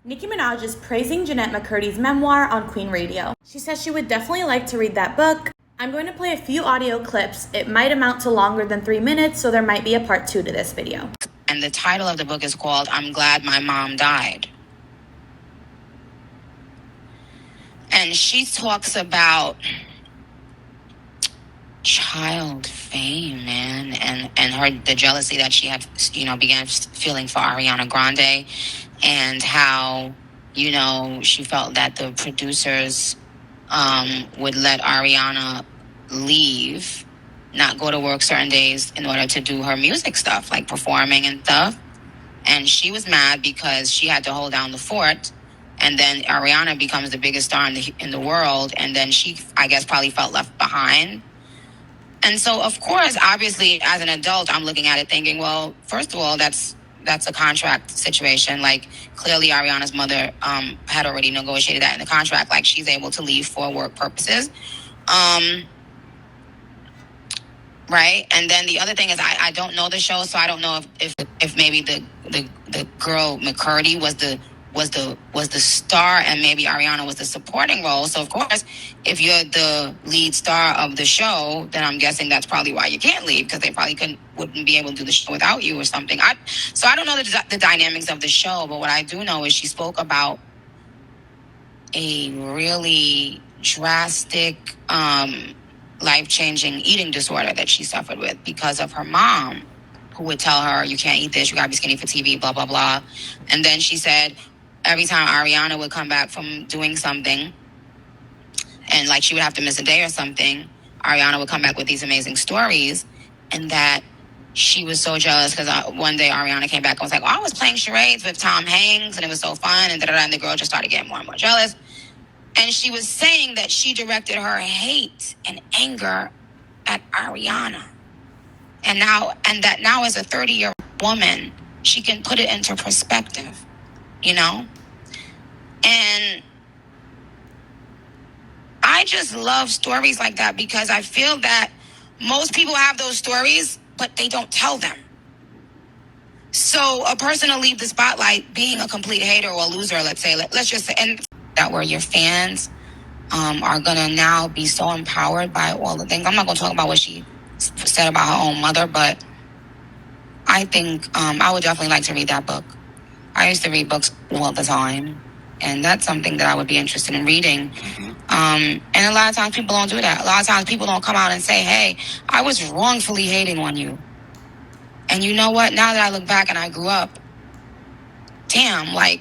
Nicki Minaj is praising Jennette McCurdy's memoir on Queen Radio. She says she would definitely like to read that book. I'm going to play a few audio clips. It might amount to longer than 3 minutes, so there might be a part 2 to this video. And the title of the book is called I'm Glad My Mom Died. And she talks about child fame, man, and the jealousy that she had, began feeling for Ariana Grande, and how, she felt that the producers would let Ariana leave, not go to work certain days in order to do her music stuff, like performing and stuff. And she was mad because she had to hold down the fort. And then Ariana becomes the biggest star in the world. And then she, I guess, probably felt left behind. And so, of course, obviously, as an adult, I'm looking at it thinking, well, first of all, that's a contract situation. Like, clearly Ariana's mother had already negotiated that in the contract. Like, she's able to leave for work purposes. Right? And then the other thing is I don't know the show, so I don't know if maybe the girl McCurdy was the star and maybe Ariana was the supporting role. So, of course, if you're the lead star of the show, then I'm guessing that's probably why you can't leave, because they probably wouldn't be able to do the show without you or something. So I don't know the dynamics of the show, but what I do know is she spoke about a really drastic, life-changing eating disorder that she suffered with because of her mom, who would tell her, you can't eat this, you gotta be skinny for TV, blah, blah, blah. And then she said every time Ariana would come back from doing something, and like she would have to miss a day or something, Ariana would come back with these amazing stories, and that she was so jealous because one day Ariana came back and was like, I was playing charades with Tom Hanks and it was so fun, and da-da-da, and the girl just started getting more and more jealous. And she was saying that she directed her hate and anger at Ariana. And that now as a 30-year woman, she can put it into perspective, And I just love stories like that, because I feel that most people have those stories, but they don't tell them. So a person will leave the spotlight being a complete hater or a loser, let's say. Let's just say, and that where your fans are going to now be so empowered by all the things. I'm not going to talk about what she said about her own mother, but I think I would definitely like to read that book. I used to read books all the time, and that's something that I would be interested in reading. And a lot of times people don't do that. A lot of times people don't come out and say, hey, I was wrongfully hating on you. And you know what? Now that I look back and I grew up, damn, like,